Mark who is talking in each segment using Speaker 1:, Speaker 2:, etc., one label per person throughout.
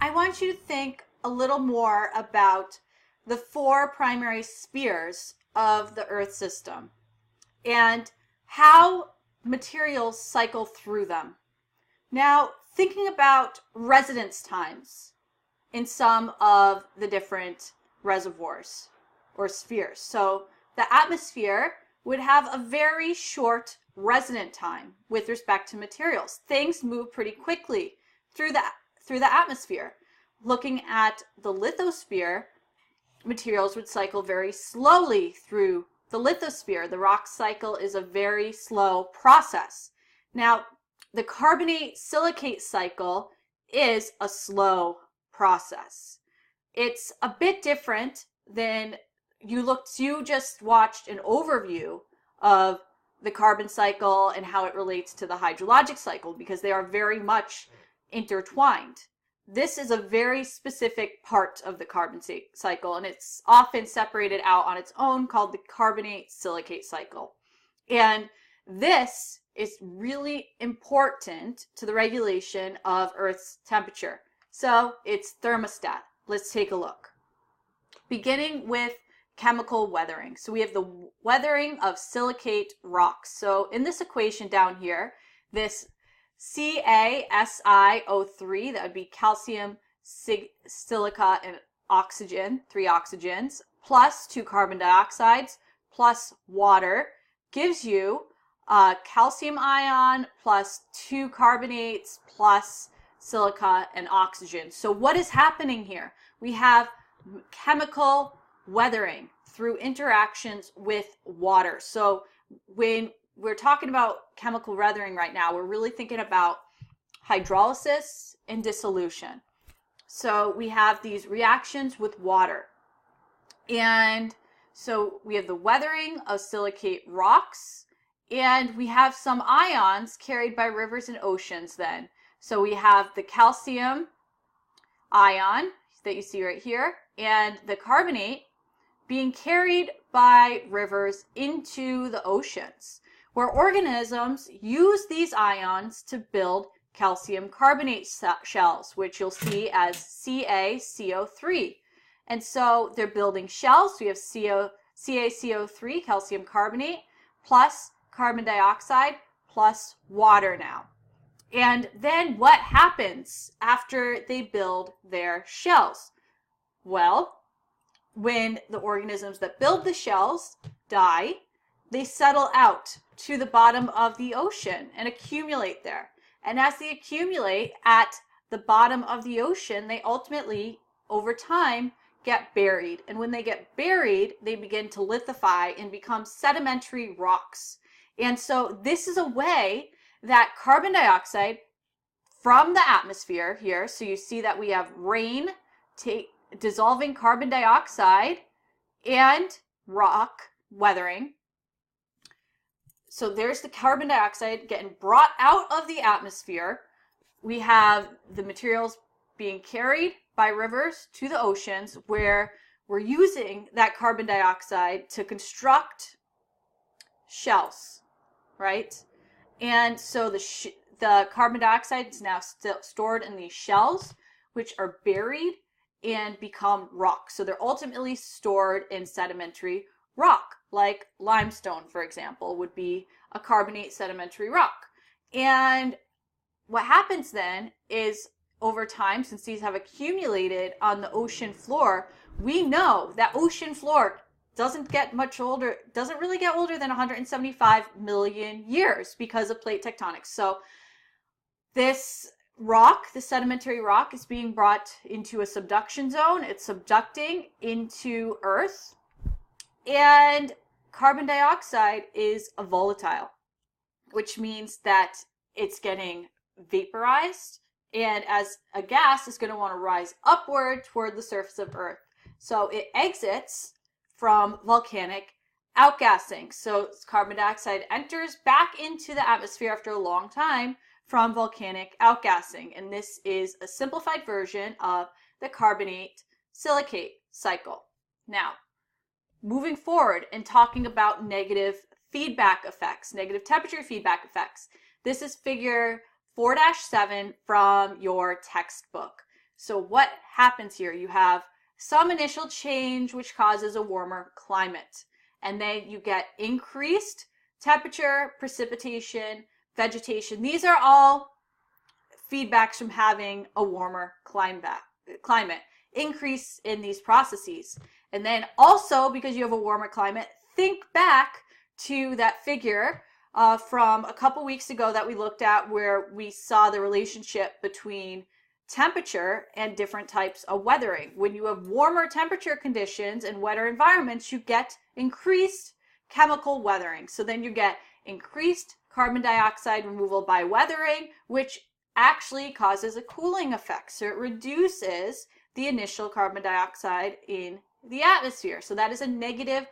Speaker 1: I want you to think a little more about the four primary spheres of the Earth system and how materials cycle through them. Now, thinking about residence times in some of the different reservoirs or spheres. So the atmosphere would have a very short resident time with respect to materials. Things move pretty quickly through the atmosphere. Looking at the lithosphere, materials would cycle very slowly through the lithosphere. The rock cycle is a very slow process. Now, the carbonate silicate cycle is a slow process. It's a bit different than you just watched an overview of the carbon cycle and how it relates to the hydrologic cycle, because they are very much intertwined. This is a very specific part of the carbon cycle, and it's often separated out on its own, called the carbonate silicate cycle. And this is really important to the regulation of Earth's temperature. So it's thermostat. Let's take a look. Beginning with chemical weathering. So we have the weathering of silicate rocks. So in this equation down here, this CaSiO3, that would be calcium, silica, and oxygen, 3 oxygens, plus 2 carbon dioxides, plus water, gives you a calcium ion plus 2 carbonates plus silica and oxygen. So what is happening here? We have chemical weathering through interactions with water. So when we're talking about chemical weathering right now, we're really thinking about hydrolysis and dissolution. So we have these reactions with water. And so we have the weathering of silicate rocks, and we have some ions carried by rivers and oceans then. So we have the calcium ion that you see right here, and the carbonate being carried by rivers into the oceans, where organisms use these ions to build calcium carbonate shells, which you'll see as CaCO3. And so they're building shells. So we have CaCO3, calcium carbonate, plus carbon dioxide, plus water now. And then what happens after they build their shells? Well, when the organisms that build the shells die, they settle out to the bottom of the ocean and accumulate there. And as they accumulate at the bottom of the ocean, they ultimately, over time, get buried. And when they get buried, they begin to lithify and become sedimentary rocks. And so this is a way that carbon dioxide from the atmosphere here, so you see that we have rain dissolving carbon dioxide and rock weathering. So there's the carbon dioxide getting brought out of the atmosphere. We have the materials being carried by rivers to the oceans, where we're using that carbon dioxide to construct shells, right? And so the carbon dioxide is now still stored in these shells, which are buried and become rock. So they're ultimately stored in sedimentary rock, like limestone, for example, would be a carbonate sedimentary rock. And what happens then is, over time, since these have accumulated on the ocean floor, we know that ocean floor doesn't really get older than 175 million years because of plate tectonics. So this rock, the sedimentary rock, is being brought into a subduction zone. It's subducting into Earth. And carbon dioxide is a volatile, which means that it's getting vaporized, and as a gas, it's going to want to rise upward toward the surface of Earth. So it exits from volcanic outgassing. So carbon dioxide enters back into the atmosphere after a long time from volcanic outgassing. And this is a simplified version of the carbonate silicate cycle. Now, moving forward and talking about negative feedback effects, negative temperature feedback effects. This is figure 4-7 from your textbook. So what happens here? You have some initial change which causes a warmer climate. And then you get increased temperature, precipitation, vegetation. These are all feedbacks from having a warmer climate. Increase in these processes. And then also, because you have a warmer climate, think back to that figure from a couple weeks ago that we looked at where we saw the relationship between temperature and different types of weathering. When you have warmer temperature conditions and wetter environments, you get increased chemical weathering. So then you get increased carbon dioxide removal by weathering, which actually causes a cooling effect. So it reduces the initial carbon dioxide in the atmosphere. So that is a negative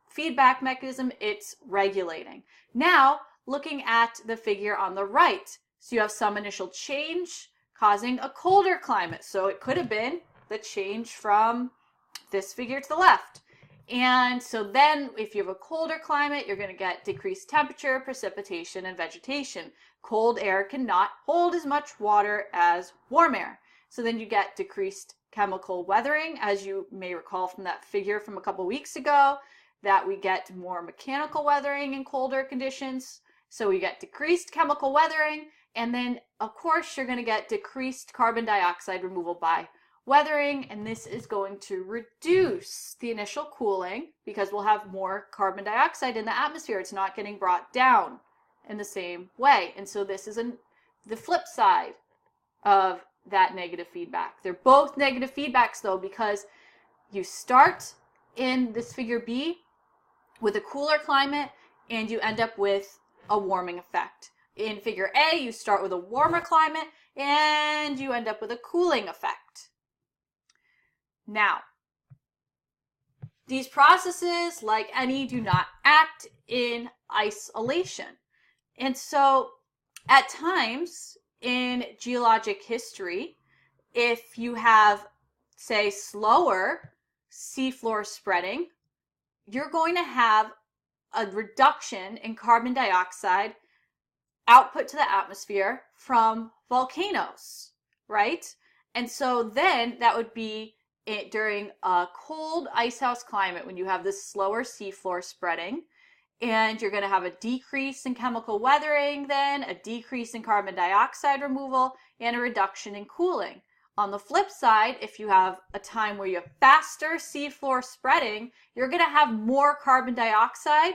Speaker 1: feedback mechanism it's regulating. Now, looking at the figure on the right, so you have some initial change causing a colder climate. So it could have been the change from this figure to the left. And so then if you have a colder climate, you're going to get decreased temperature, precipitation, and vegetation. Cold air cannot hold as much water as warm air. So then you get decreased chemical weathering, as you may recall from that figure from a couple weeks ago, that we get more mechanical weathering in colder conditions. So we get decreased chemical weathering, and then of course you're going to get decreased carbon dioxide removal by weathering, and this is going to reduce the initial cooling because we'll have more carbon dioxide in the atmosphere. It's not getting brought down in the same way. And so this is the flip side of that negative feedback. They're both negative feedbacks though, because you start in this figure B with a cooler climate and you end up with a warming effect. In figure A, you start with a warmer climate and you end up with a cooling effect. Now, these processes, like any, do not act in isolation. And so at times in geologic history, if you have, say, slower seafloor spreading, you're going to have a reduction in carbon dioxide output to the atmosphere from volcanoes, right? And so then that would be during a cold icehouse climate when you have this slower seafloor spreading, and you're going to have a decrease in chemical weathering, then a decrease in carbon dioxide removal, and a reduction in cooling. On the flip side, if you have a time where you have faster seafloor spreading, you're going to have more carbon dioxide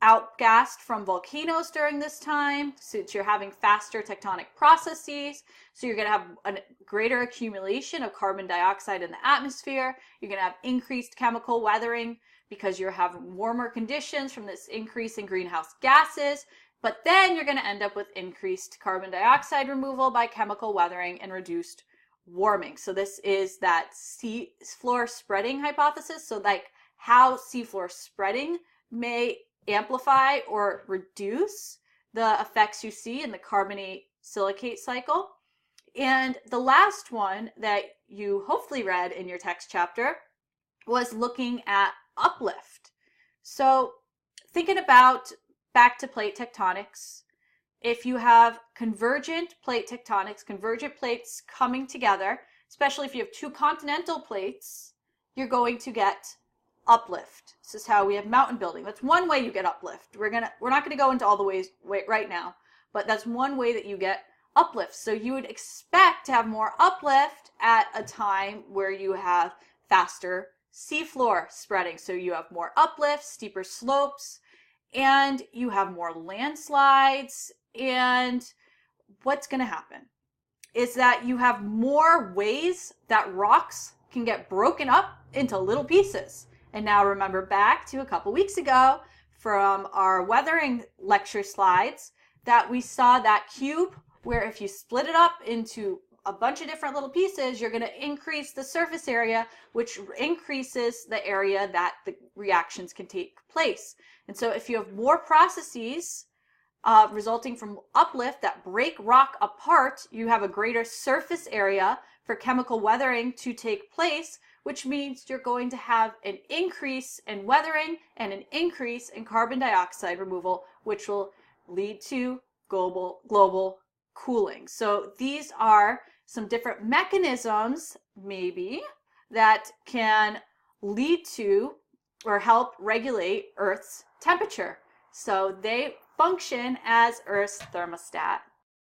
Speaker 1: outgassed from volcanoes during this time, since you're having faster tectonic processes. So you're going to have a greater accumulation of carbon dioxide in the atmosphere. You're going to have increased chemical weathering because you're having warmer conditions from this increase in greenhouse gases. But then you're going to end up with increased carbon dioxide removal by chemical weathering and reduced warming. So this is that seafloor spreading hypothesis. So like how seafloor spreading may amplify or reduce the effects you see in the carbonate silicate cycle. And the last one that you hopefully read in your text chapter was looking at uplift. So thinking about back to plate tectonics, if you have convergent plate tectonics, convergent plates coming together, especially if you have two continental plates, you're going to get uplift. This is how we have mountain building. That's one way you get uplift. We're not gonna go into all the ways right now, but that's one way that you get uplift. So you would expect to have more uplift at a time where you have faster seafloor spreading. So you have more uplift, steeper slopes, and you have more landslides. And what's going to happen is that you have more ways that rocks can get broken up into little pieces. And now remember back to a couple weeks ago from our weathering lecture slides that we saw that cube where if you split it up into a bunch of different little pieces, you're going to increase the surface area, which increases the area that the reactions can take place. And so if you have more processes resulting from uplift that break rock apart, you have a greater surface area for chemical weathering to take place, which means you're going to have an increase in weathering and an increase in carbon dioxide removal, which will lead to global cooling. So these are some different mechanisms, maybe, that can lead to or help regulate Earth's temperature. So they function as Earth's thermostat.